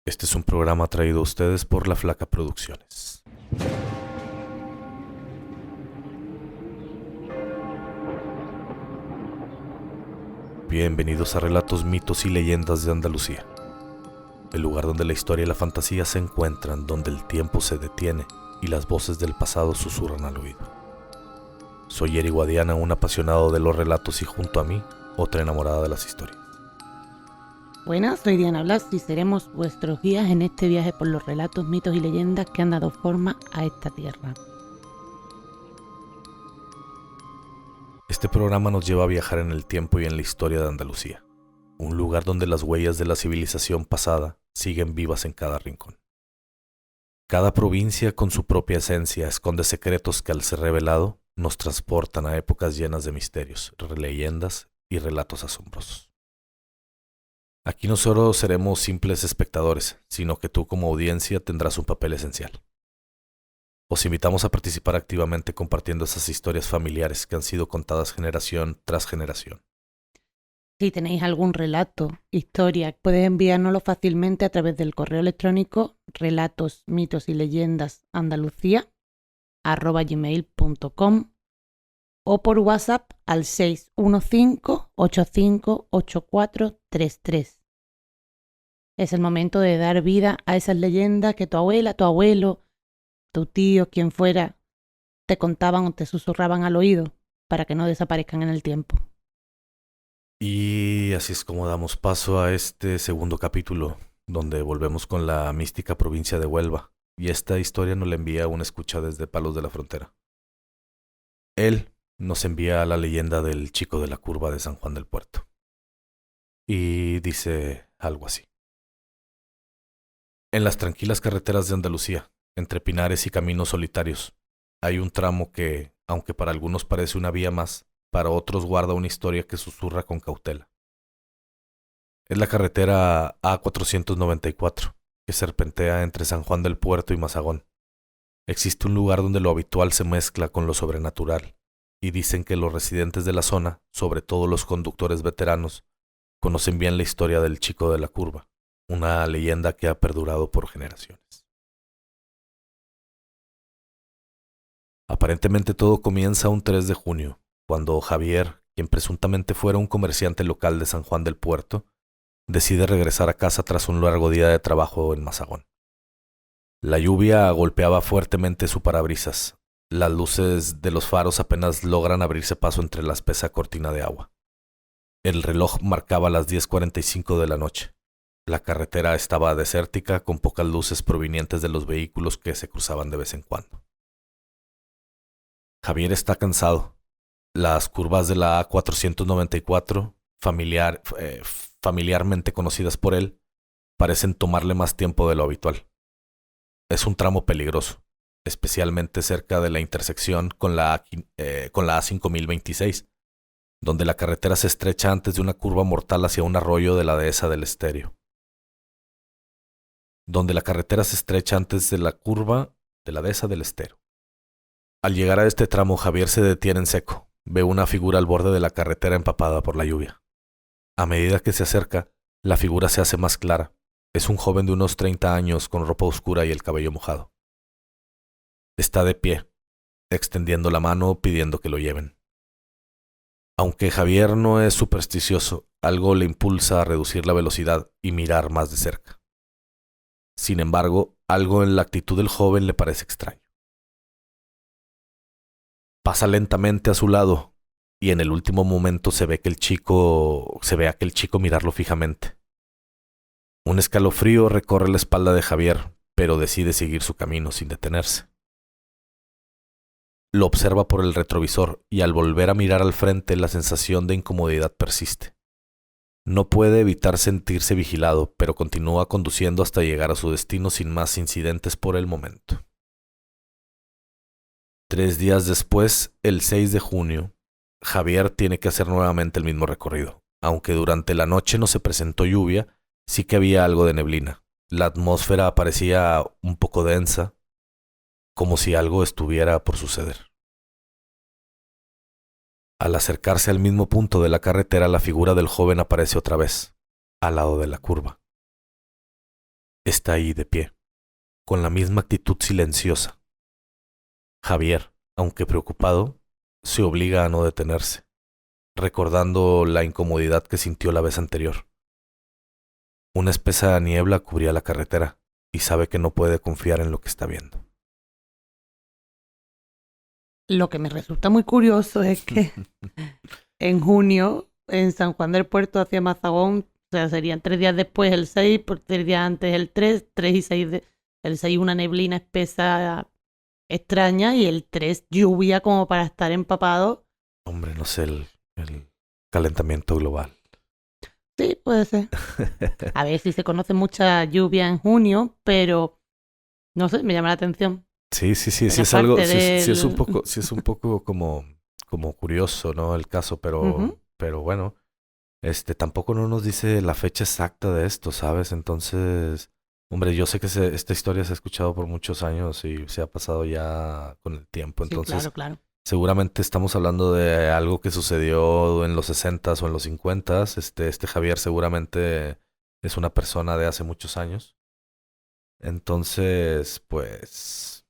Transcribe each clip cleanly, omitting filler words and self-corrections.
Este es un programa traído a ustedes por La Flaca Producciones. Bienvenidos a Relatos, Mitos y Leyendas de Andalucía, el lugar donde la historia y la fantasía se encuentran, donde el tiempo se detiene y las voces del pasado susurran al oído. Soy Eri Guadiana, un apasionado de los relatos, y junto a mí, otra enamorada de las historias. Buenas, soy Diana Blas y seremos vuestros guías en este viaje por los relatos, mitos y leyendas que han dado forma a esta tierra. Este programa nos lleva a viajar en el tiempo y en la historia de Andalucía, un lugar donde las huellas de la civilización pasada siguen vivas en cada rincón. Cada provincia, con su propia esencia, esconde secretos que, al ser revelado, nos transportan a épocas llenas de misterios, leyendas y relatos asombrosos. Aquí no solo seremos simples espectadores, sino que tú como audiencia tendrás un papel esencial. Os invitamos a participar activamente compartiendo esas historias familiares que han sido contadas generación tras generación. Si tenéis algún relato, historia, podéis enviárnoslo fácilmente a través del correo electrónico relatos-mitos-y-leyendas-andalucía@gmail.com o por WhatsApp al 615-858433. Es el momento de dar vida a esas leyendas que tu abuela, tu abuelo, tu tío, quien fuera, te contaban o te susurraban al oído para que no desaparezcan en el tiempo. Y así es como damos paso a este segundo capítulo, donde volvemos con la mística provincia de Huelva, y esta historia nos la envía un escucha desde Palos de la Frontera. Él nos envía la leyenda del chico de la curva de San Juan del Puerto. Y dice algo así. En las tranquilas carreteras de Andalucía, entre pinares y caminos solitarios, hay un tramo que, aunque para algunos parece una vía más, para otros guarda una historia que susurra con cautela. Es la carretera A494, que serpentea entre San Juan del Puerto y Mazagón. Existe un lugar donde lo habitual se mezcla con lo sobrenatural, y dicen que los residentes de la zona, sobre todo los conductores veteranos, conocen bien la historia del chico de la curva, una leyenda que ha perdurado por generaciones. Aparentemente todo comienza un 3 de junio, cuando Javier, quien presuntamente fuera un comerciante local de San Juan del Puerto, decide regresar a casa tras un largo día de trabajo en Mazagón. La lluvia golpeaba fuertemente su parabrisas. Las luces de los faros apenas logran abrirse paso entre la espesa cortina de agua. El reloj marcaba las 10:45 de la noche. La carretera estaba desértica, con pocas luces provenientes de los vehículos que se cruzaban de vez en cuando. Javier está cansado. Las curvas de la A494, familiarmente conocidas por él, parecen tomarle más tiempo de lo habitual. Es un tramo peligroso, especialmente cerca de la intersección con la A5026, donde la carretera se estrecha antes de una curva mortal hacia un arroyo de la dehesa del Estero. Al llegar a este tramo, Javier se detiene en seco. Ve una figura al borde de la carretera empapada por la lluvia. A medida que se acerca, la figura se hace más clara. Es un joven de unos 30 años con ropa oscura y el cabello mojado. Está de pie, extendiendo la mano pidiendo que lo lleven. Aunque Javier no es supersticioso, algo le impulsa a reducir la velocidad y mirar más de cerca. Sin embargo, algo en la actitud del joven le parece extraño. Pasa lentamente a su lado y en el último momento se ve a aquel chico mirarlo fijamente. Un escalofrío recorre la espalda de Javier, pero decide seguir su camino sin detenerse. Lo observa por el retrovisor y al volver a mirar al frente la sensación de incomodidad persiste. No puede evitar sentirse vigilado, pero continúa conduciendo hasta llegar a su destino sin más incidentes por el momento. 3 días después, el 6 de junio, Javier tiene que hacer nuevamente el mismo recorrido. Aunque durante la noche no se presentó lluvia, sí que había algo de neblina. La atmósfera parecía un poco densa, como si algo estuviera por suceder. Al acercarse al mismo punto de la carretera, la figura del joven aparece otra vez, al lado de la curva. está ahí de pie, con la misma actitud silenciosa. Javier, aunque preocupado, se obliga a no detenerse, recordando la incomodidad que sintió la vez anterior. Una espesa niebla cubría la carretera y sabe que no puede confiar en lo que está viendo. Lo que me resulta muy curioso es que en junio, en San Juan del Puerto hacia Mazagón, o sea, serían 3 días después el 6, por 3 días antes el 3, 3 y 6, el 6 una neblina espesa extraña y el 3 lluvia como para estar empapado. Hombre, no sé, el calentamiento global. Sí, puede ser. A ver si se conoce mucha lluvia en junio, pero no sé, me llama la atención. Sí, Era es algo, parte sí es un del... poco, sí es un poco como curioso, ¿no? El caso, Ujú. pero bueno, tampoco no nos dice la fecha exacta de esto, ¿sabes? Entonces, hombre, yo sé que esta historia se ha escuchado por muchos años y se ha pasado ya con el tiempo, Sí, entonces claro, claro. seguramente estamos hablando de algo que sucedió en los 60s o en los 50s. Este Javier seguramente es una persona de hace muchos años. Entonces, pues,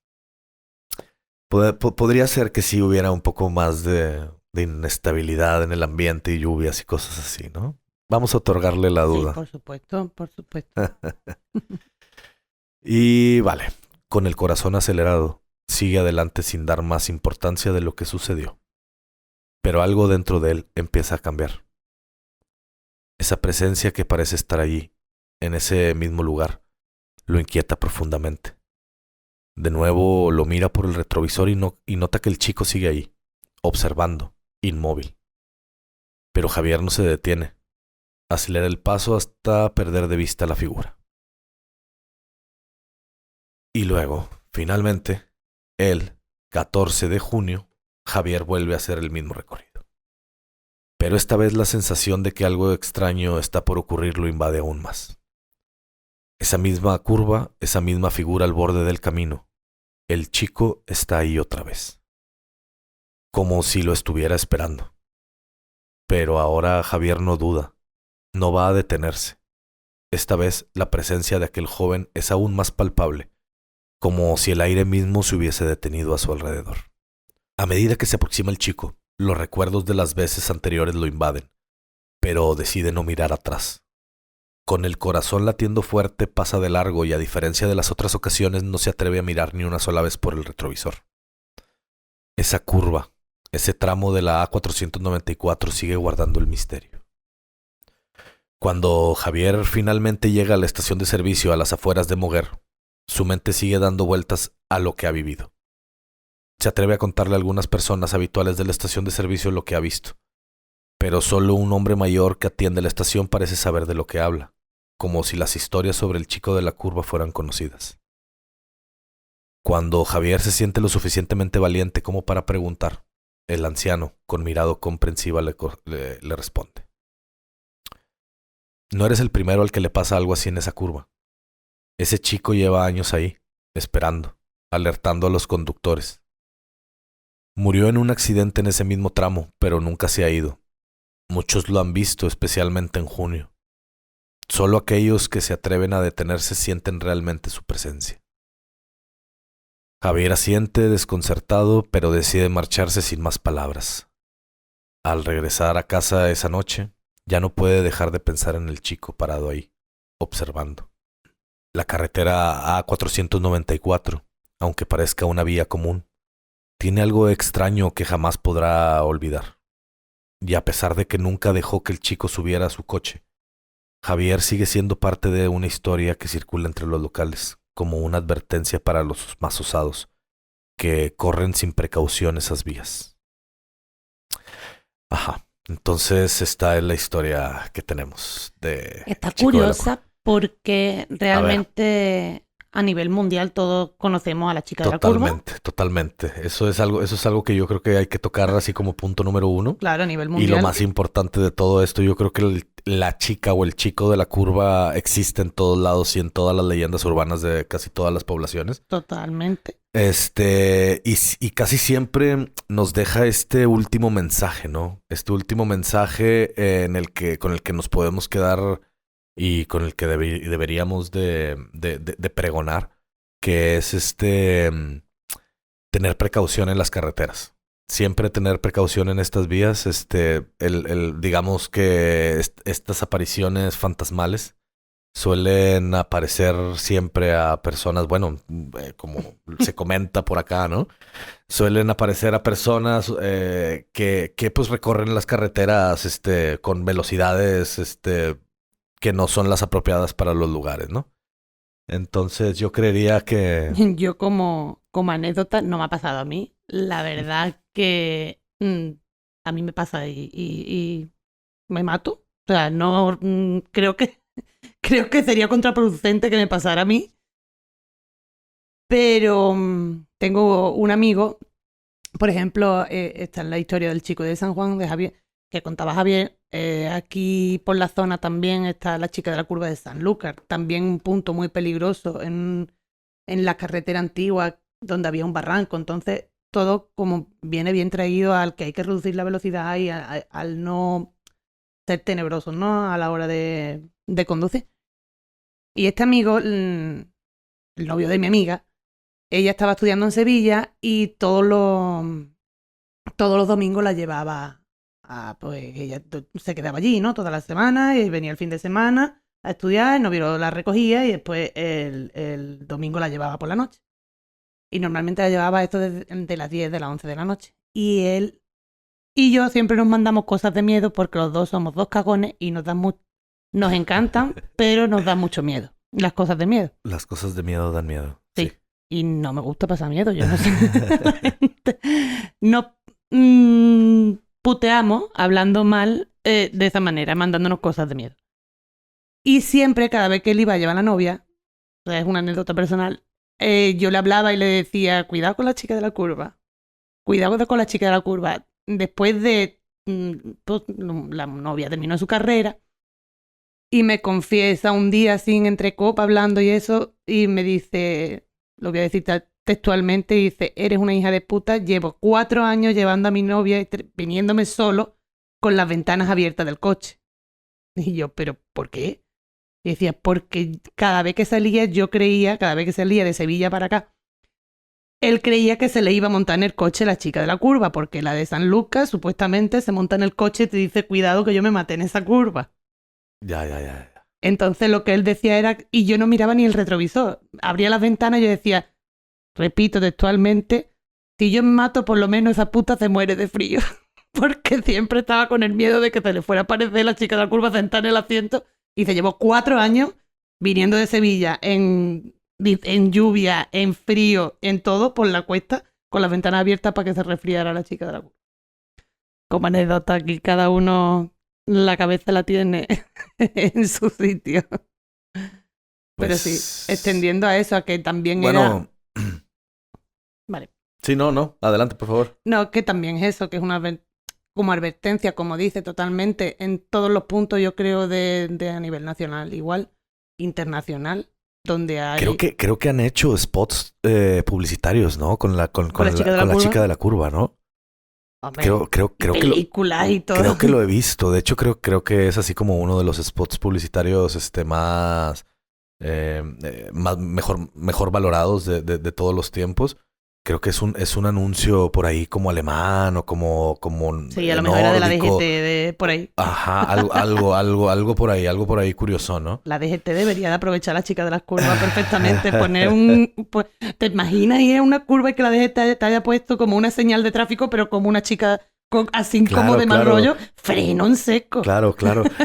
podría ser que sí hubiera un poco más de inestabilidad en el ambiente y lluvias y cosas así, ¿no? Vamos a otorgarle la Sí, duda. por supuesto, por supuesto. Y vale, con el corazón acelerado, sigue adelante sin dar más importancia de lo que sucedió. Pero algo dentro de él empieza a cambiar. Esa presencia que parece estar allí, en ese mismo lugar, lo inquieta profundamente. De nuevo lo mira por el retrovisor y nota que el chico sigue ahí, observando, inmóvil. Pero Javier no se detiene. Acelera el paso hasta perder de vista la figura. Y luego, finalmente, el 14 de junio, Javier vuelve a hacer el mismo recorrido. Pero esta vez la sensación de que algo extraño está por ocurrir lo invade aún más. Esa misma curva, esa misma figura al borde del camino. El chico está ahí otra vez. Como si lo estuviera esperando. Pero ahora Javier no duda. No va a detenerse. Esta vez la presencia de aquel joven es aún más palpable, como si el aire mismo se hubiese detenido a su alrededor. A medida que se aproxima el chico, los recuerdos de las veces anteriores lo invaden, pero decide no mirar atrás. Con el corazón latiendo fuerte pasa de largo y a diferencia de las otras ocasiones no se atreve a mirar ni una sola vez por el retrovisor. Esa curva, ese tramo de la A494 sigue guardando el misterio. Cuando Javier finalmente llega a la estación de servicio a las afueras de Moguer, su mente sigue dando vueltas a lo que ha vivido. Se atreve a contarle a algunas personas habituales de la estación de servicio lo que ha visto, pero solo un hombre mayor que atiende la estación parece saber de lo que habla, como si las historias sobre el chico de la curva fueran conocidas. Cuando Javier se siente lo suficientemente valiente como para preguntar, el anciano, con mirada comprensiva, le responde. No eres el primero al que le pasa algo así en esa curva. Ese chico lleva años ahí, esperando, alertando a los conductores. Murió en un accidente en ese mismo tramo, pero nunca se ha ido. Muchos lo han visto, especialmente en junio. Solo aquellos que se atreven a detenerse sienten realmente su presencia. Javier asiente desconcertado, pero decide marcharse sin más palabras. Al regresar a casa esa noche, ya no puede dejar de pensar en el chico parado ahí, observando. La carretera A494, aunque parezca una vía común, tiene algo extraño que jamás podrá olvidar. Y a pesar de que nunca dejó que el chico subiera a su coche, Javier sigue siendo parte de una historia que circula entre los locales, como una advertencia para los más osados, que corren sin precaución esas vías. Ajá, entonces esta es la historia que tenemos de Está el chico de la curva. curiosa porque A ver, realmente a nivel mundial todos conocemos a la chica de la curva. totalmente. Eso es algo que yo creo que hay que tocar así como punto número uno. Claro, a nivel Y lo mundial, más importante de todo esto, yo creo que la chica o el chico de la curva existe en todos lados y en todas las leyendas urbanas de casi todas las poblaciones. totalmente. Y casi siempre nos deja este último mensaje, ¿no? Este último mensaje con el que nos podemos quedar y con el que deberíamos de pregonar, que es tener precaución en las carreteras. Siempre tener precaución en estas vías. Digamos que estas apariciones fantasmales suelen aparecer siempre a personas, bueno, como se comenta por acá, ¿no? Suelen aparecer a personas que pues recorren las carreteras con velocidades que no son las apropiadas para los lugares, ¿no? Entonces yo creería que... Yo como anécdota, no me ha pasado a mí. La verdad que a mí me pasa y me mato. O sea, no creo que sería contraproducente que me pasara a mí. Pero tengo un amigo, por ejemplo, esta es la historia del chico de San Juan, de Javier, que contaba Javier. Aquí por la zona también está la chica de la curva de Sanlúcar, también un punto muy peligroso en la carretera antigua donde había un barranco. Entonces, todo como viene bien traído al que hay que reducir la velocidad y al no ser tenebroso, ¿no? A la hora de conducir. Y este amigo, el novio de mi amiga, ella estaba estudiando en Sevilla y todos los domingos la llevaba pues ella se quedaba allí, ¿no? Toda la semana y venía el fin de semana a estudiar, el novio la recogía y después el domingo la llevaba por la noche. Y normalmente la llevaba esto de las 10, de las 11 de la noche. Y él y yo siempre nos mandamos cosas de miedo porque los dos somos dos cagones y nos encantan, pero nos dan mucho miedo. Las cosas de miedo. Las cosas de miedo dan miedo. Sí. Y no me gusta pasar miedo, yo no sé. No puteamos hablando mal de esa manera, mandándonos cosas de miedo. Y siempre, cada vez que él iba a llevar a la novia, o sea, es una anécdota personal, yo le hablaba y le decía, cuidado con la chica de la curva. Cuidado con la chica de la curva. Después de... pues, la novia terminó su carrera y me confiesa un día así entre copa hablando y eso y me dice, lo voy a decir textualmente, dice, eres una hija de puta, llevo 4 años llevando a mi novia y viniéndome solo con las ventanas abiertas del coche. Y yo, ¿pero por qué? Y decía, porque cada vez que salía, cada vez que salía de Sevilla para acá, él creía que se le iba a montar en el coche la chica de la curva, porque la de San Lucas supuestamente se monta en el coche y te dice, cuidado que yo me maté en esa curva. Ya. Entonces lo que él decía era, y yo no miraba ni el retrovisor, abría las ventanas y yo decía, repito textualmente, si yo me mato por lo menos esa puta se muere de frío, porque siempre estaba con el miedo de que se le fuera a aparecer la chica de la curva sentada en el asiento y se llevó 4 años viniendo de Sevilla en lluvia, en frío, en todo, por la cuesta, con las ventanas abiertas para que se resfriara la chica de la curva. Como anécdota, aquí cada uno la cabeza la tiene en su sitio. Pero sí, extendiendo a eso, a que también era... Vale. Sí, no, adelante, por favor. No, que también es eso, que es una como advertencia, como dice, totalmente, en todos los puntos, yo creo, de a nivel nacional, igual, internacional, donde hay... Creo que han hecho spots publicitarios, ¿no? Con la chica de la curva, ¿no? Hombre, Creo películas y todo. Creo que lo he visto. De hecho, creo que es así como uno de los spots publicitarios más mejor valorados de todos los tiempos. Creo que es un anuncio por ahí como alemán o como sí, a lo mejor era de la DGT de por ahí. Ajá, algo por ahí curioso, ¿no? La DGT debería de aprovechar a la chica de las curvas perfectamente, poner pues, ¿te imaginas ir a una curva y que la DGT te haya puesto como una señal de tráfico, pero como una chica así como de mal rollo, freno en seco? Claro.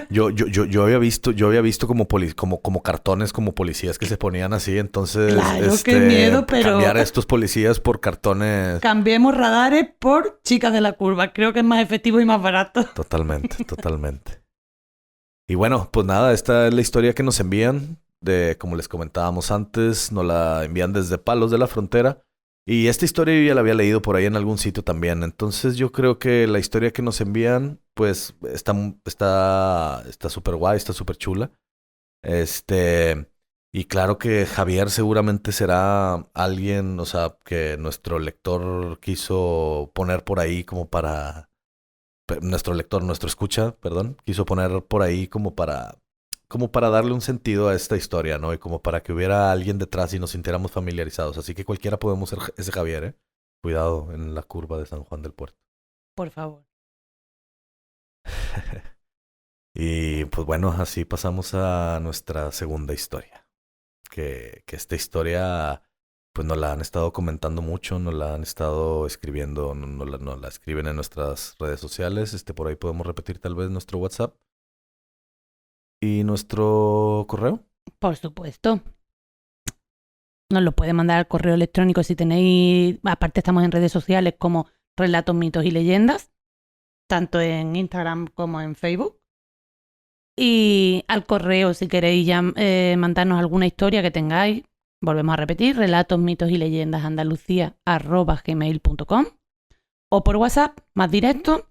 Yo había visto como cartones como policías que se ponían así, entonces claro, qué miedo, pero cambiar a estos policías por cartones. Cambiemos radares por chicas de la curva, creo que es más efectivo y más barato. Totalmente. Y bueno, pues nada, esta es la historia que nos envían como les comentábamos antes, nos la envían desde Palos de la Frontera. Y esta historia yo ya la había leído por ahí en algún sitio también. Entonces yo creo que la historia que nos envían, pues, está súper guay, está súper chula. Y claro que Javier seguramente será alguien, o sea, que nuestro lector quiso poner por ahí como para... nuestro escucha, perdón, quiso poner por ahí como para como para darle un sentido a esta historia, ¿no? Y como para que hubiera alguien detrás y nos sintiéramos familiarizados. Así que cualquiera podemos ser ese Javier, ¿eh? Cuidado en la curva de San Juan del Puerto. Por favor. Y pues bueno, así pasamos a nuestra segunda historia. Que esta historia, pues nos la han estado comentando mucho, nos la han estado escribiendo, nos la escriben en nuestras redes sociales. Por ahí podemos repetir tal vez nuestro WhatsApp y nuestro correo. Por supuesto. Nos lo puede mandar al correo electrónico si tenéis... Aparte estamos en redes sociales como Relatos, Mitos y Leyendas, tanto en Instagram como en Facebook. Y al correo, si queréis ya mandarnos alguna historia que tengáis, volvemos a repetir, relatos, mitos y leyendas andalucía@gmail.com, o por WhatsApp, más directo,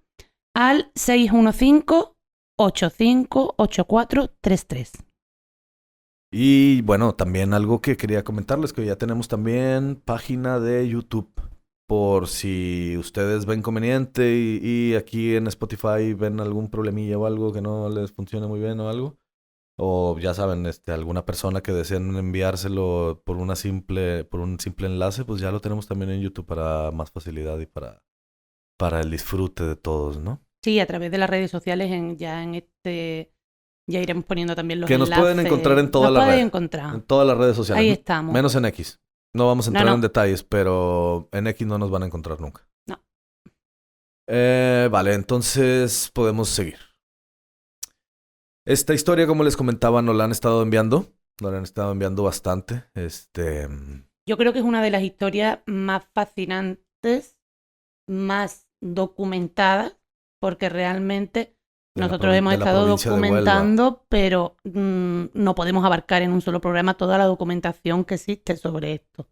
al 615-858433. Y bueno, también algo que quería comentarles, que ya tenemos también página de YouTube. Por si ustedes ven conveniente y aquí en Spotify ven algún problemilla o algo que no les funcione muy bien o algo. O ya saben, alguna persona que deseen enviárselo por un simple enlace, pues ya lo tenemos también en YouTube para más facilidad y para el disfrute de todos, ¿no? Sí, a través de las redes sociales ya iremos poniendo también los que enlaces. Nos pueden encontrar en todas las redes. En todas las redes sociales. Ahí estamos. Menos en X. No vamos a entrar en detalles, pero en X no nos van a encontrar nunca. No. Vale, entonces podemos seguir. Esta historia, como les comentaba, nos la han estado enviando. Nos la han estado enviando bastante. Yo creo que es una de las historias más fascinantes, más documentadas, porque realmente nosotros hemos estado documentando, pero no podemos abarcar en un solo programa toda la documentación que existe sobre esto.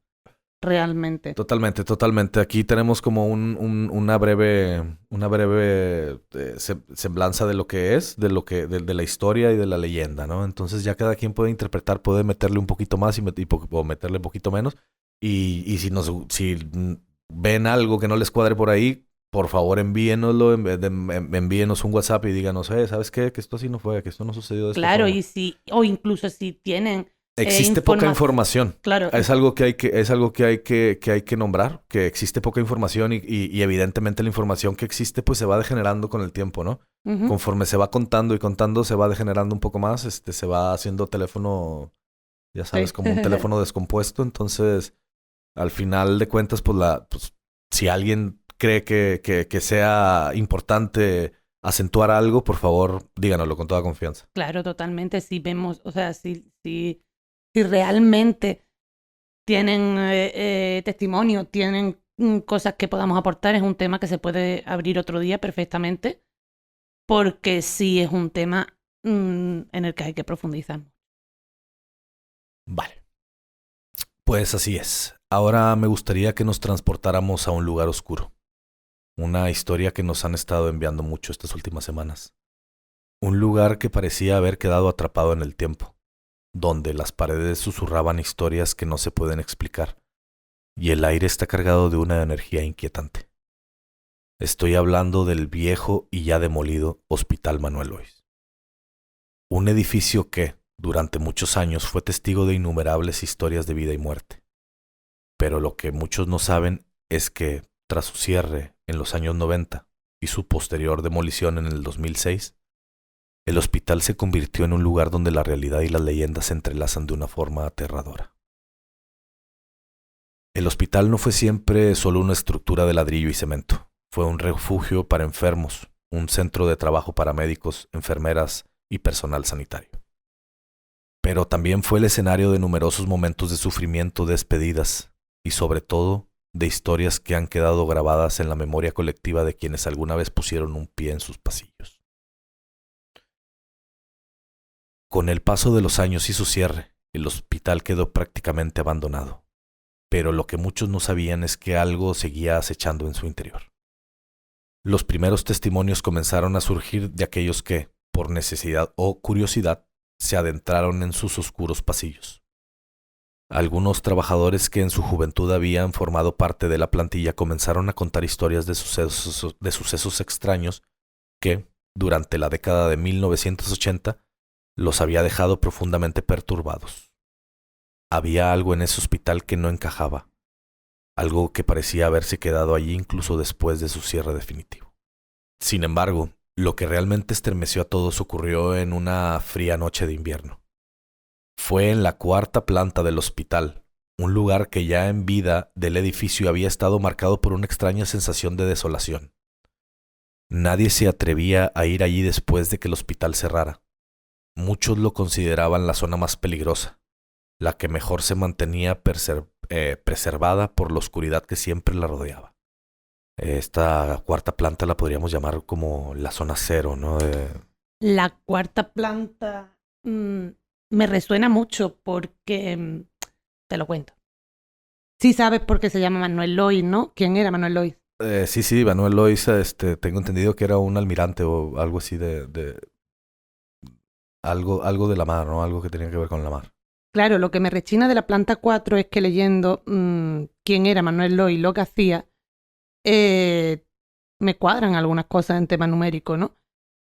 Realmente. Totalmente. Aquí tenemos como una breve semblanza de lo que es, de la historia y de la leyenda, ¿no? Entonces ya cada quien puede interpretar, puede meterle un poquito más o meterle un poquito menos. Y si ven algo que no les cuadre por ahí, por favor envíenoslo, envíenos un WhatsApp y díganos, ¿sabes qué? Que esto así no fue, que esto no sucedió de esta forma. Claro, o incluso si tienen... Existe poca información. Claro. Es algo que hay que nombrar, que existe poca información y evidentemente la información que existe pues se va degenerando con el tiempo, ¿no? Uh-huh. Conforme se va contando y contando se va degenerando un poco más, se va haciendo teléfono, ya sabes, como un teléfono descompuesto. Entonces, al final de cuentas, pues si alguien cree que sea importante acentuar algo, por favor, díganoslo con toda confianza. Claro, totalmente. Si vemos, o sea, si realmente tienen testimonio, tienen cosas que podamos aportar, es un tema que se puede abrir otro día perfectamente, porque sí es un tema en el que hay que profundizar. Vale. Pues así es. Ahora me gustaría que nos transportáramos a un lugar oscuro. Una historia que nos han estado enviando mucho estas últimas semanas. Un lugar que parecía haber quedado atrapado en el tiempo, donde las paredes susurraban historias que no se pueden explicar, y el aire está cargado de una energía inquietante. Estoy hablando del viejo y ya demolido Hospital Manuel Lois. Un edificio que, durante muchos años, fue testigo de innumerables historias de vida y muerte. Pero lo que muchos no saben es que, tras su cierre en los años 90 y su posterior demolición en el 2006, el hospital se convirtió en un lugar donde la realidad y las leyendas se entrelazan de una forma aterradora. El hospital no fue siempre solo una estructura de ladrillo y cemento. Fue un refugio para enfermos, un centro de trabajo para médicos, enfermeras y personal sanitario. Pero también fue el escenario de numerosos momentos de sufrimiento, despedidas y sobre todo de historias que han quedado grabadas en la memoria colectiva de quienes alguna vez pusieron un pie en sus pasillos. Con el paso de los años y su cierre, el hospital quedó prácticamente abandonado, pero lo que muchos no sabían es que algo seguía acechando en su interior. Los primeros testimonios comenzaron a surgir de aquellos que, por necesidad o curiosidad, se adentraron en sus oscuros pasillos. Algunos trabajadores que en su juventud habían formado parte de la plantilla comenzaron a contar historias de sucesos extraños que, durante la década de 1980, los había dejado profundamente perturbados. Había algo en ese hospital que no encajaba, algo que parecía haberse quedado allí incluso después de su cierre definitivo. Sin embargo, lo que realmente estremeció a todos ocurrió en una fría noche de invierno. Fue en la cuarta planta del hospital, un lugar que ya en vida del edificio había estado marcado por una extraña sensación de desolación. Nadie se atrevía a ir allí después de que el hospital cerrara. Muchos lo consideraban la zona más peligrosa, la que mejor se mantenía preservada por la oscuridad que siempre la rodeaba. Esta cuarta planta la podríamos llamar como la zona cero, ¿no? La cuarta planta me resuena mucho porque, te lo cuento. Sí sabes por qué se llama Manuel Lois, ¿no? ¿Quién era Manuel Lois? Sí, Manuel Loaiza, tengo entendido que era un almirante o algo así algo de la mar, ¿no? Algo que tenía que ver con la mar. Claro, lo que me rechina de la planta 4 es que leyendo quién era Manuel Lois y lo que hacía, me cuadran algunas cosas en tema numérico, ¿no?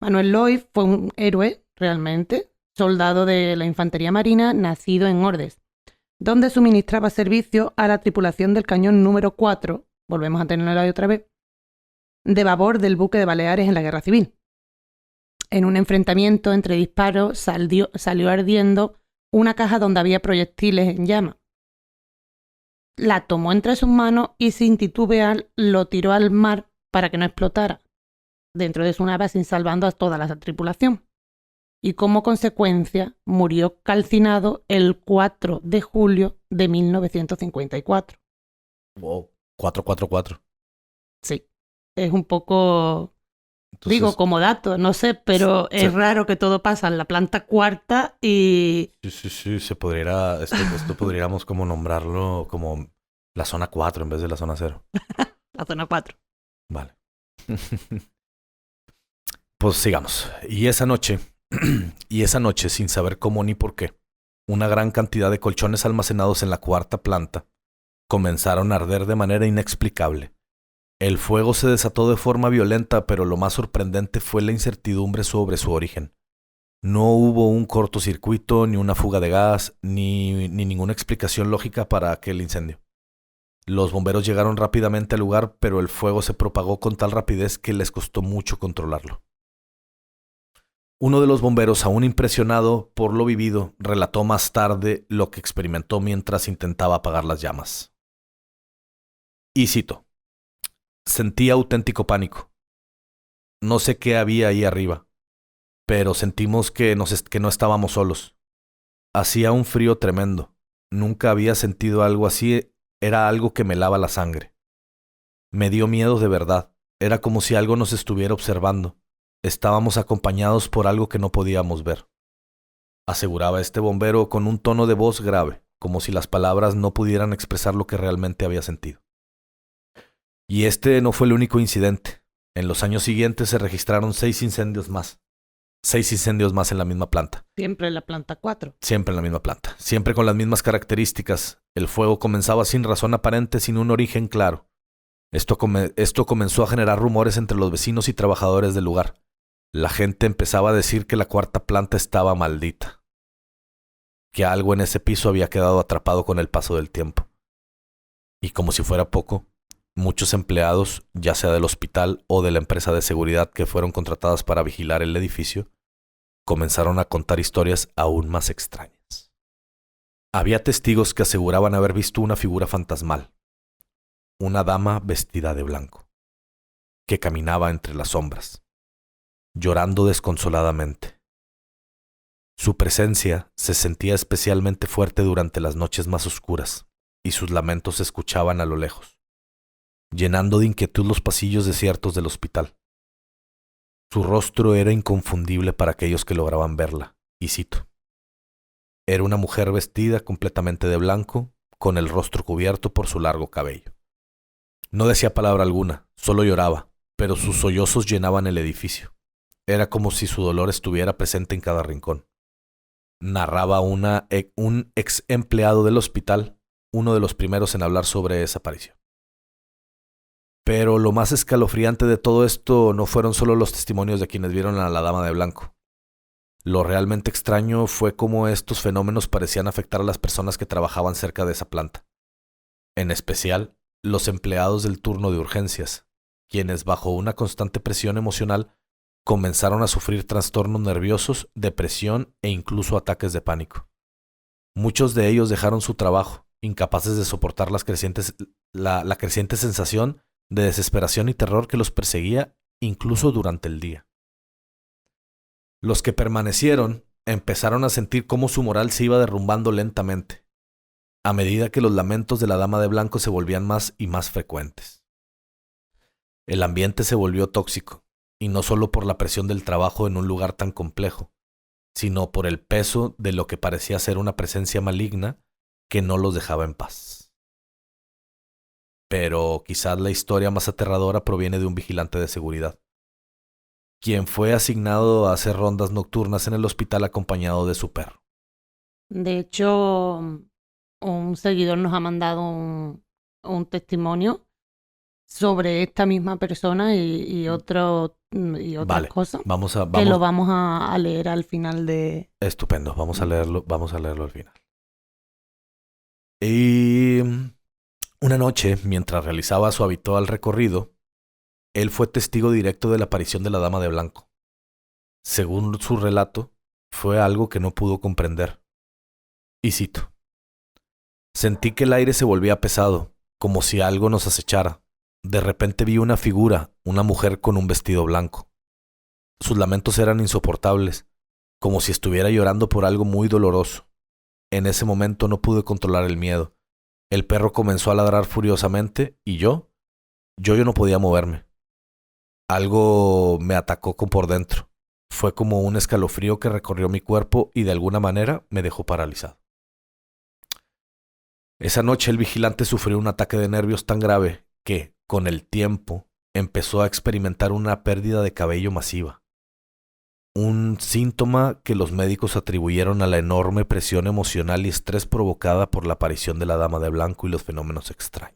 Manuel Lois fue un héroe, realmente, soldado de la infantería marina, nacido en Ordes, donde suministraba servicio a la tripulación del cañón número 4, volvemos a tenerlo ahí otra vez, de babor del buque de Baleares en la Guerra Civil. En un enfrentamiento entre disparos salió ardiendo una caja donde había proyectiles en llama. La tomó entre sus manos y sin titubear lo tiró al mar para que no explotara dentro de su nave, sin salvando a toda la tripulación. Y como consecuencia murió calcinado el 4 de julio de 1954. Wow, 444. Sí, es un poco... Entonces, digo, como dato, no sé, pero es raro que todo pasa en la planta cuarta y... Sí, se podría, esto podríamos como nombrarlo como la zona 4 en vez de la zona 0. La zona 4. Vale. Pues sigamos. Y esa noche, sin saber cómo ni por qué, una gran cantidad de colchones almacenados en la cuarta planta comenzaron a arder de manera inexplicable. El fuego se desató de forma violenta, pero lo más sorprendente fue la incertidumbre sobre su origen. No hubo un cortocircuito, ni una fuga de gas, ni ninguna explicación lógica para aquel incendio. Los bomberos llegaron rápidamente al lugar, pero el fuego se propagó con tal rapidez que les costó mucho controlarlo. Uno de los bomberos, aún impresionado por lo vivido, relató más tarde lo que experimentó mientras intentaba apagar las llamas. Y cito: sentí auténtico pánico. No sé qué había ahí arriba, pero sentimos que no estábamos solos. Hacía un frío tremendo. Nunca había sentido algo así. Era algo que me helaba la sangre. Me dio miedo de verdad. Era como si algo nos estuviera observando. Estábamos acompañados por algo que no podíamos ver, aseguraba este bombero con un tono de voz grave, como si las palabras no pudieran expresar lo que realmente había sentido. Y este no fue el único incidente. En los años siguientes se registraron 6 incendios más. 6 incendios más en la misma planta. Siempre en la planta 4. Siempre en la misma planta. Siempre con las mismas características. El fuego comenzaba sin razón aparente, sin un origen claro. Esto comenzó a generar rumores entre los vecinos y trabajadores del lugar. La gente empezaba a decir que la cuarta planta estaba maldita, que algo en ese piso había quedado atrapado con el paso del tiempo. Y como si fuera poco, muchos empleados, ya sea del hospital o de la empresa de seguridad que fueron contratadas para vigilar el edificio, comenzaron a contar historias aún más extrañas. Había testigos que aseguraban haber visto una figura fantasmal, una dama vestida de blanco, que caminaba entre las sombras, llorando desconsoladamente. Su presencia se sentía especialmente fuerte durante las noches más oscuras, y sus lamentos se escuchaban a lo lejos, llenando de inquietud los pasillos desiertos del hospital. Su rostro era inconfundible para aquellos que lograban verla, y cito: era una mujer vestida completamente de blanco, con el rostro cubierto por su largo cabello. No decía palabra alguna, solo lloraba, pero sus sollozos llenaban el edificio. Era como si su dolor estuviera presente en cada rincón. Narraba un ex empleado del hospital, uno de los primeros en hablar sobre esa aparición. Pero lo más escalofriante de todo esto no fueron solo los testimonios de quienes vieron a la dama de blanco. Lo realmente extraño fue cómo estos fenómenos parecían afectar a las personas que trabajaban cerca de esa planta. En especial, los empleados del turno de urgencias, quienes bajo una constante presión emocional comenzaron a sufrir trastornos nerviosos, depresión e incluso ataques de pánico. Muchos de ellos dejaron su trabajo, incapaces de soportar la creciente sensación de desesperación y terror que los perseguía incluso durante el día. Los que permanecieron empezaron a sentir cómo su moral se iba derrumbando lentamente, a medida que los lamentos de la dama de blanco se volvían más y más frecuentes. El ambiente se volvió tóxico, y no solo por la presión del trabajo en un lugar tan complejo, sino por el peso de lo que parecía ser una presencia maligna que no los dejaba en paz. Pero quizás la historia más aterradora proviene de un vigilante de seguridad, quien fue asignado a hacer rondas nocturnas en el hospital acompañado de su perro. De hecho, un seguidor nos ha mandado un testimonio sobre esta misma persona y otras cosas que lo vamos a leer al final de... Estupendo, vamos a leerlo al final. Y una noche, mientras realizaba su habitual recorrido, él fue testigo directo de la aparición de la dama de blanco. Según su relato, fue algo que no pudo comprender. Y cito: sentí que el aire se volvía pesado, como si algo nos acechara. De repente vi una figura, una mujer con un vestido blanco. Sus lamentos eran insoportables, como si estuviera llorando por algo muy doloroso. En ese momento no pude controlar el miedo. El perro comenzó a ladrar furiosamente y yo no podía moverme. Algo me atacó por dentro. Fue como un escalofrío que recorrió mi cuerpo y de alguna manera me dejó paralizado. Esa noche el vigilante sufrió un ataque de nervios tan grave que, con el tiempo, empezó a experimentar una pérdida de cabello masiva. Un síntoma que los médicos atribuyeron a la enorme presión emocional y estrés provocada por la aparición de la dama de blanco y los fenómenos extraños.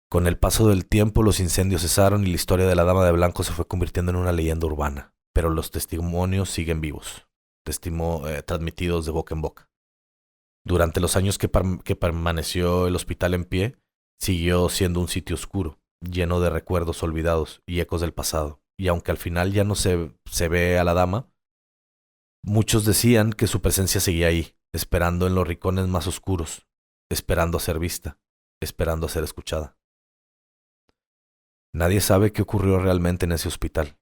Con el paso del tiempo los incendios cesaron y la historia de la dama de blanco se fue convirtiendo en una leyenda urbana, pero los testimonios siguen vivos, transmitidos de boca en boca. Durante los años que permaneció el hospital en pie, siguió siendo un sitio oscuro, lleno de recuerdos olvidados y ecos del pasado, y aunque al final ya no se ve a la dama, muchos decían que su presencia seguía ahí, esperando en los rincones más oscuros, esperando a ser vista, esperando a ser escuchada. Nadie sabe qué ocurrió realmente en ese hospital.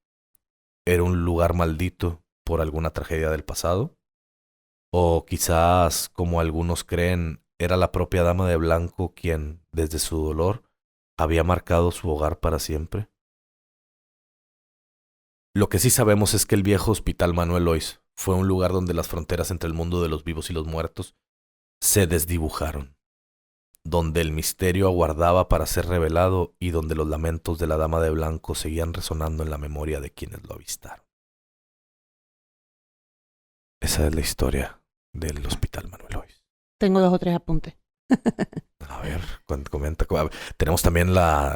¿Era un lugar maldito por alguna tragedia del pasado? O quizás, como algunos creen, era la propia dama de blanco quien, desde su dolor, había marcado su hogar para siempre. Lo que sí sabemos es que el viejo Hospital Manuel Lois fue un lugar donde las fronteras entre el mundo de los vivos y los muertos se desdibujaron, donde el misterio aguardaba para ser revelado y donde los lamentos de la dama de blanco seguían resonando en la memoria de quienes lo avistaron. Esa es la historia del Hospital Manuel Lois. Tengo 2 o 3 apuntes. A ver, comenta. Tenemos también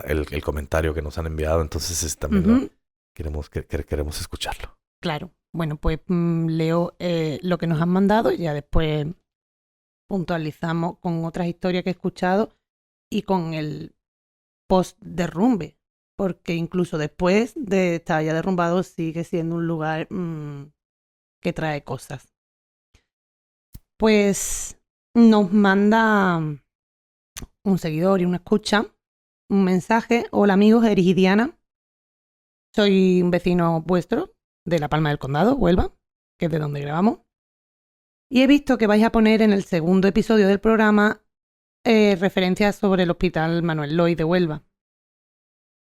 el comentario que nos han enviado, entonces también queremos escucharlo. Claro. Bueno, pues leo lo que nos han mandado y ya después puntualizamos con otras historias que he escuchado y con el post-derrumbe, porque incluso después de estar ya derrumbado sigue siendo un lugar que trae cosas. Pues nos manda un seguidor y una escucha un mensaje: hola amigos, Eris y Diana, soy un vecino vuestro de La Palma del Condado, Huelva, que es de donde grabamos, y he visto que vais a poner en el segundo episodio del programa referencias sobre el Hospital Manuel Lois de Huelva.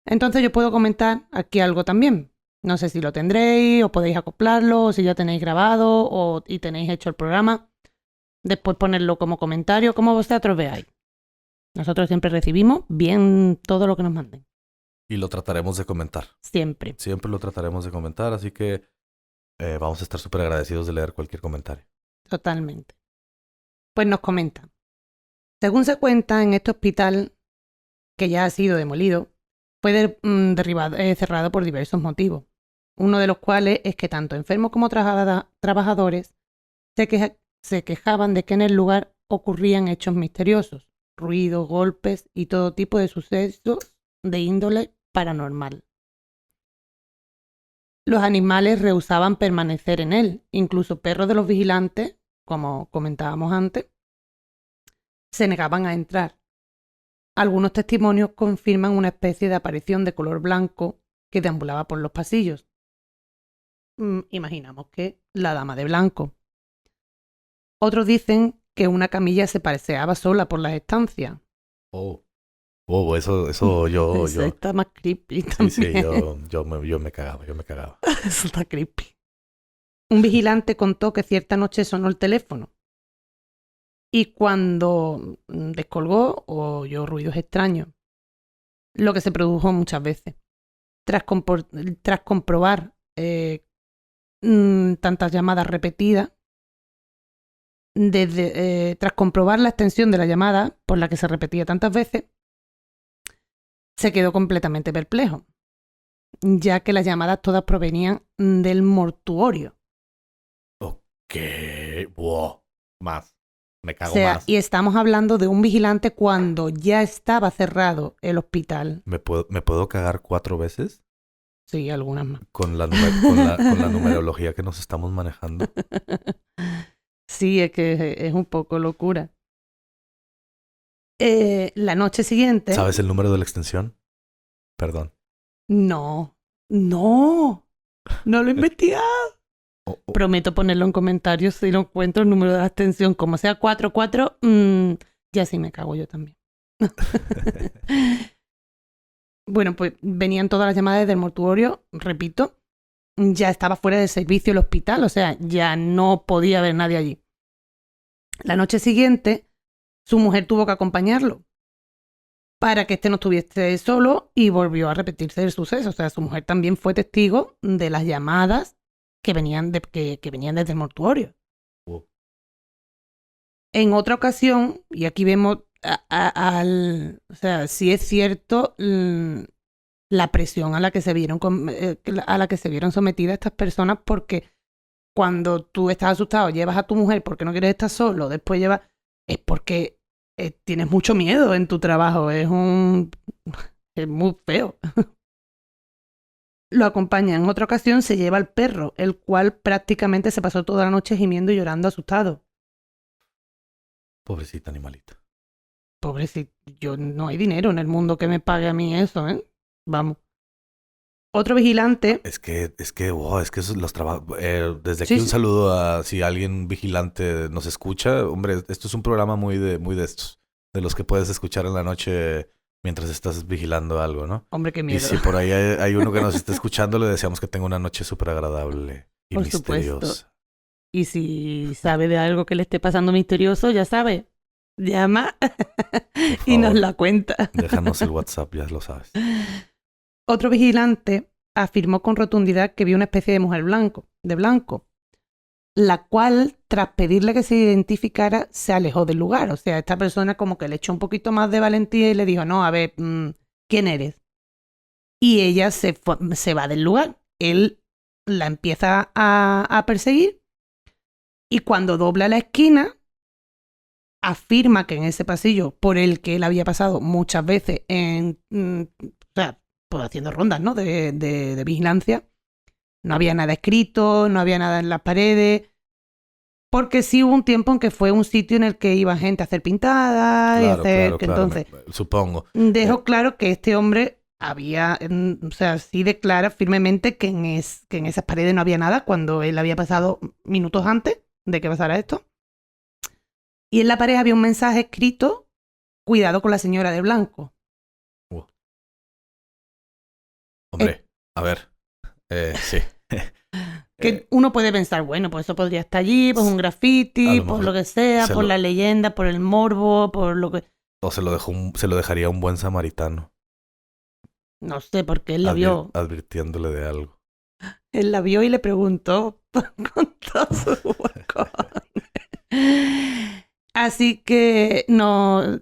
Entonces yo puedo comentar aquí algo también. No sé si lo tendréis o podéis acoplarlo, o si ya tenéis grabado y tenéis hecho el programa. Después ponerlo como comentario, como vosotros veáis. Nosotros siempre recibimos bien todo lo que nos manden. Y lo trataremos de comentar. Siempre. Siempre lo trataremos de comentar, así que vamos a estar súper agradecidos de leer cualquier comentario. Totalmente. Pues nos comenta: según se cuenta, en este hospital, que ya ha sido demolido, fue cerrado por diversos motivos. Uno de los cuales es que tanto enfermos como trabajadores se quejaban de que en el lugar ocurrían hechos misteriosos, ruidos, golpes y todo tipo de sucesos de índole paranormal. Los animales rehusaban permanecer en él, incluso perros de los vigilantes, como comentábamos antes, se negaban a entrar. Algunos testimonios confirman una especie de aparición de color blanco que deambulaba por los pasillos. Imaginamos que la dama de blanco. Otros dicen que una camilla se paseaba sola por las estancias. Eso yo. Eso está más creepy Sí, sí, también. yo me cagaba. Eso está creepy. Un vigilante contó que cierta noche sonó el teléfono y cuando descolgó oyó ruidos extraños, lo que se produjo muchas veces. Tras comprobar tantas llamadas repetidas, tras comprobar la extensión de la llamada por la que se repetía tantas veces, se quedó completamente perplejo, ya que las llamadas todas provenían del mortuorio. Ok, wow, más. Me O cago sea, más. y estamos hablando de un vigilante cuando ya estaba cerrado el hospital. ¿Me puedo cagar 4 veces? Sí, algunas más. Con la numerología que nos estamos manejando. Sí, es que es un poco locura. La noche siguiente... ¿Sabes el número de la extensión? Perdón. No, no lo he investigado. Prometo ponerlo en comentarios si lo encuentro el número de la extensión. Como sea 44, ya sí me cago yo también. Bueno, pues venían todas las llamadas del mortuorio, repito, ya estaba fuera de servicio el hospital, o sea, ya no podía haber nadie allí. La noche siguiente, su mujer tuvo que acompañarlo para que este no estuviese solo y volvió a repetirse el suceso. O sea, su mujer también fue testigo de las llamadas que venían, que venían desde el mortuorio. En otra ocasión, y aquí vemos o sea, si es cierto la presión a la que se vieron sometidas estas personas, porque cuando tú estás asustado, llevas a tu mujer porque no quieres estar solo, después es porque tienes mucho miedo en tu trabajo, es muy feo. Lo acompaña. En otra ocasión se lleva al perro, el cual prácticamente se pasó toda la noche gimiendo y llorando asustado. Pobrecita animalita. Pobrecito, yo no hay dinero en el mundo que me pague a mí eso, ¿eh? Vamos. Otro vigilante. Es que esos los trabajos. Desde Sí, aquí un sí. saludo a si alguien vigilante nos escucha. Hombre, esto es un programa muy de estos. De los que puedes escuchar en la noche mientras estás vigilando algo, ¿no? Hombre, qué Y miedo. si por ahí hay uno que nos está escuchando, le deseamos que tenga una noche súper agradable y Por misteriosa. supuesto. Y si sabe de algo que le esté pasando misterioso, ya sabe. Llama y nos la cuenta. Déjanos el WhatsApp, ya lo sabes. Otro vigilante afirmó con rotundidad que vio una especie de mujer de blanco, la cual, tras pedirle que se identificara, se alejó del lugar. O sea, esta persona como que le echó un poquito más de valentía y le dijo, no, a ver, ¿quién eres? Y ella se va del lugar. Él la empieza a perseguir y cuando dobla la esquina, afirma que en ese pasillo por el que él había pasado muchas veces o sea, pues haciendo rondas, ¿no? de vigilancia, no había nada escrito, no había nada en las paredes, porque sí hubo un tiempo en que fue un sitio en el que iba gente a hacer pintadas y hacer... Entonces, supongo. Dejó claro que este hombre había, o sea, sí declara firmemente que en esas paredes no había nada cuando él había pasado minutos antes de que pasara esto. Y en la pared había un mensaje escrito, cuidado con la señora de blanco. Hombre, a ver, sí. Que uno puede pensar, bueno, pues eso podría estar allí, pues un graffiti, por lo que sea, por la leyenda, por el morbo, por lo que... O se lo dejaría a un buen samaritano. No sé, porque él la vio. Advirtiéndole de algo. Él la vio y le preguntó con todo su Así que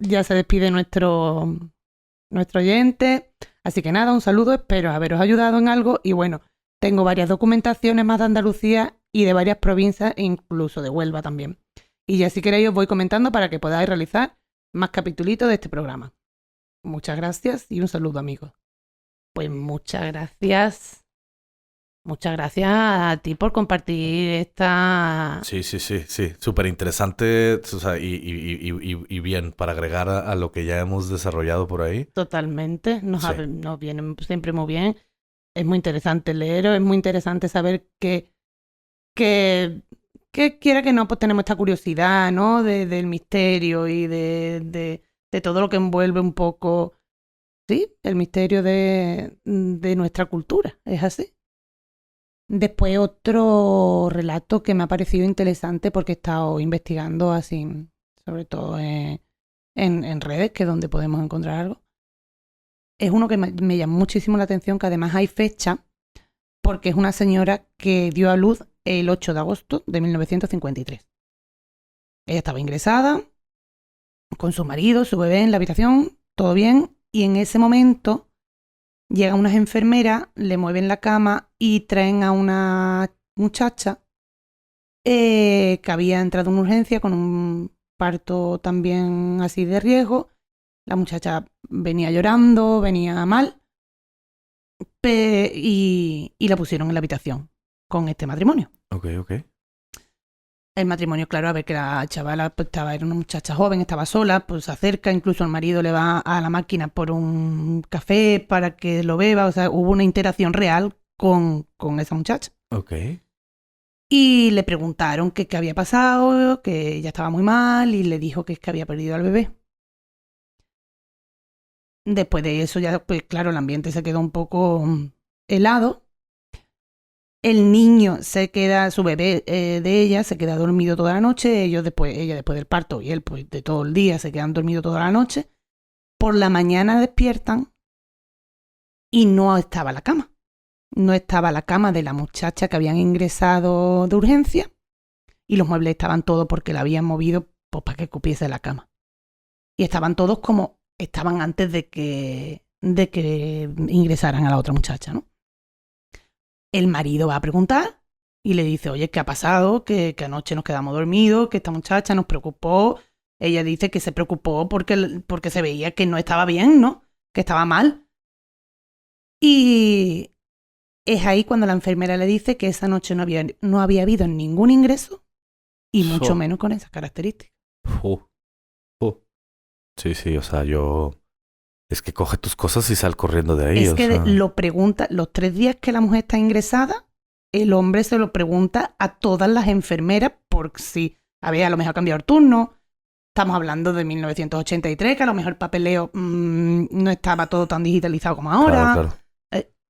ya se despide nuestro oyente. Así que nada, un saludo, espero haberos ayudado en algo. Y bueno, Tengo varias documentaciones más de Andalucía y de varias provincias, e incluso de Huelva también. Y ya si queréis os voy comentando para que podáis realizar más capitulitos de este programa. Muchas gracias y un saludo, amigos. Pues muchas gracias. Muchas gracias a ti por compartir esta... Sí. Súper interesante, o sea, y bien, para agregar a lo que ya hemos desarrollado por ahí. Totalmente. Nos Sí. viene siempre muy bien. Es muy interesante leer, es muy interesante saber que quiera que no, pues tenemos esta curiosidad, ¿no? Del misterio y de todo lo que envuelve un poco, sí, el misterio de nuestra cultura. Es así. Después otro relato que me ha parecido interesante porque he estado investigando así, sobre todo en redes, que es donde podemos encontrar algo. Es uno que me llamó muchísimo la atención, que además hay fecha, porque es una señora que dio a luz el 8 de agosto de 1953. Ella estaba ingresada con su marido, su bebé en la habitación, todo bien, y en ese momento llegan unas enfermeras, le mueven la cama y traen a una muchacha que había entrado en urgencia con un parto también así de riesgo. La muchacha venía llorando, venía mal, y la pusieron en la habitación con este matrimonio. Ok. El matrimonio, claro, a ver que la chavala pues, era una muchacha joven, estaba sola, pues se acerca, incluso el marido le va a la máquina por un café para que lo beba, o sea, hubo una interacción real con esa muchacha. Ok. Y le preguntaron qué había pasado, que ella estaba muy mal y le dijo que es que había perdido al bebé. Después de eso ya, pues claro, el ambiente se quedó un poco helado. El niño se queda, su bebé de ella se queda dormido toda la noche, ella después del parto y él pues de todo el día se quedan dormidos toda la noche. Por la mañana despiertan y no estaba la cama. No estaba la cama de la muchacha que habían ingresado de urgencia y los muebles estaban todos porque la habían movido pues, para que cupiese la cama. Y estaban todos como estaban antes de que ingresaran a la otra muchacha, ¿no? El marido va a preguntar y le dice, oye, ¿qué ha pasado? Que anoche nos quedamos dormidos, que esta muchacha nos preocupó. Ella dice que se preocupó porque se veía que no estaba bien, ¿no? Que estaba mal. Y es ahí cuando la enfermera le dice que esa noche no había habido ningún ingreso y mucho menos con esas características. Sí, o sea, es que coge tus cosas y sal corriendo de ahí. Es que lo pregunta, los 3 días que la mujer está ingresada, el hombre se lo pregunta a todas las enfermeras por si, a lo mejor ha cambiado el turno. Estamos hablando de 1983, que a lo mejor el papeleo no estaba todo tan digitalizado como ahora. Claro.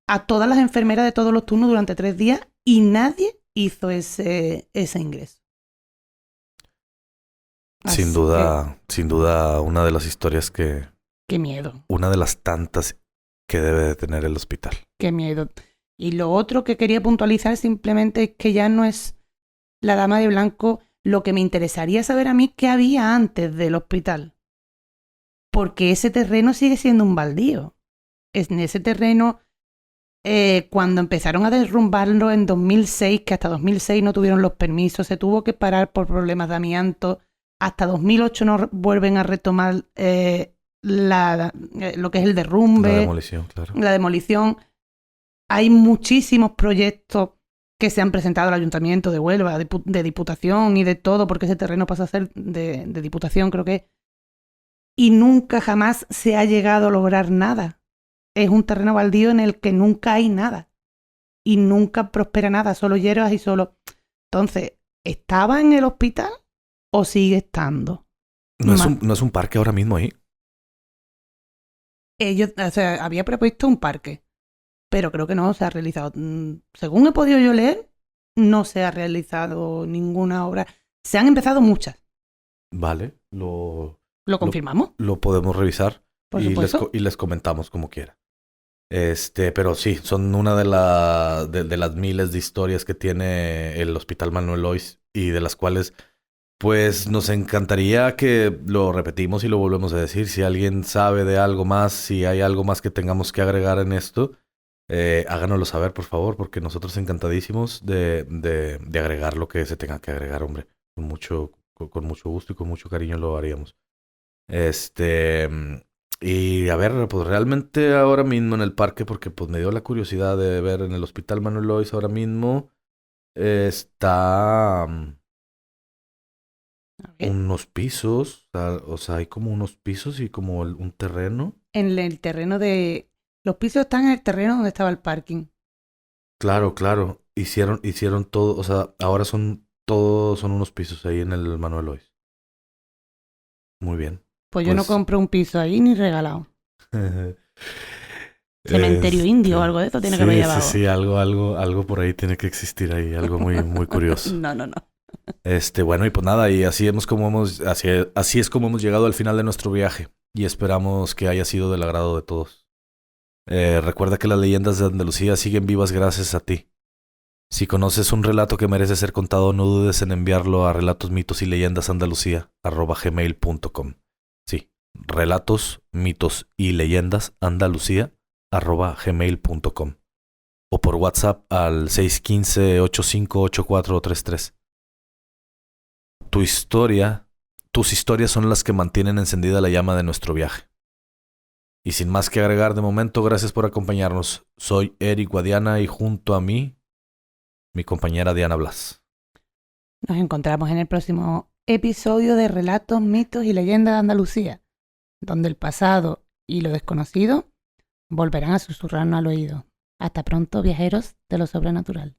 A todas las enfermeras de todos los turnos durante 3 días y nadie hizo ese ingreso. Sin duda, una de las historias que... Qué miedo. Una de las tantas que debe de tener el hospital. Qué miedo. Y lo otro que quería puntualizar simplemente es que ya no es la dama de blanco lo que me interesaría saber a mí qué había antes del hospital. Porque ese terreno sigue siendo un baldío. En ese terreno, cuando empezaron a derrumbarlo en 2006, que hasta 2006 no tuvieron los permisos, se tuvo que parar por problemas de amianto. Hasta 2008 no vuelven a retomar lo que es el derrumbe. La demolición, claro. La demolición. Hay muchísimos proyectos que se han presentado al Ayuntamiento de Huelva, de Diputación y de todo, porque ese terreno pasa a ser de Diputación, creo que. Y nunca jamás se ha llegado a lograr nada. Es un terreno baldío en el que nunca hay nada. Y nunca prospera nada, solo hierbas y solo... Entonces, ¿estaba en el hospital o sigue estando? ¿No es un parque ahora mismo ahí? Había propuesto un parque, pero creo que no se ha realizado. Según he podido yo leer, no se ha realizado ninguna obra. Se han empezado muchas. Vale, ¿Lo confirmamos? Lo podemos revisar y les comentamos como quiera. Pero sí, son una de las miles de historias que tiene el Hospital Manuel Lois y de las cuales pues nos encantaría que lo repetimos y lo volvemos a decir. Si alguien sabe de algo más, si hay algo más que tengamos que agregar en esto, Háganoslo saber, por favor, porque nosotros encantadísimos de agregar lo que se tenga que agregar, hombre. Con mucho gusto y con mucho cariño lo haríamos. Este, y a ver, pues realmente ahora mismo en el parque, porque pues me dio la curiosidad de ver en el Hospital Manuel Lois ahora mismo, está A ver, unos pisos, o sea, hay como unos pisos y como un terreno. en el terreno de... Los pisos están en el terreno donde estaba el parking. Claro, claro. Hicieron todo, o sea, ahora todos son unos pisos ahí en el Manuel Lois. Muy bien. Pues yo no Pues compré un piso ahí ni regalado. Cementerio indio o algo de eso tiene que haber sí, sí, llevado. sí, algo por ahí tiene que existir ahí, algo muy, muy curioso. No, no, no. Bueno, y pues nada, y así es como hemos llegado al final de nuestro viaje. Y esperamos que haya sido del agrado de todos. Recuerda que las leyendas de Andalucía siguen vivas gracias a ti. Si conoces un relato que merece ser contado, no dudes en enviarlo a relatosmitosyleyendasandalucía@gmail.com. Sí, relatos, mitos y leyendas andalucía@gmail.com. O por WhatsApp al 615-858433. Tus historias son las que mantienen encendida la llama de nuestro viaje. Y sin más que agregar de momento, gracias por acompañarnos. Soy Eric Guadiana y junto a mí, mi compañera Diana Blas. Nos encontramos en el próximo episodio de Relatos, Mitos y Leyendas de Andalucía, donde el pasado y lo desconocido volverán a susurrarnos al oído. Hasta pronto, viajeros de lo sobrenatural.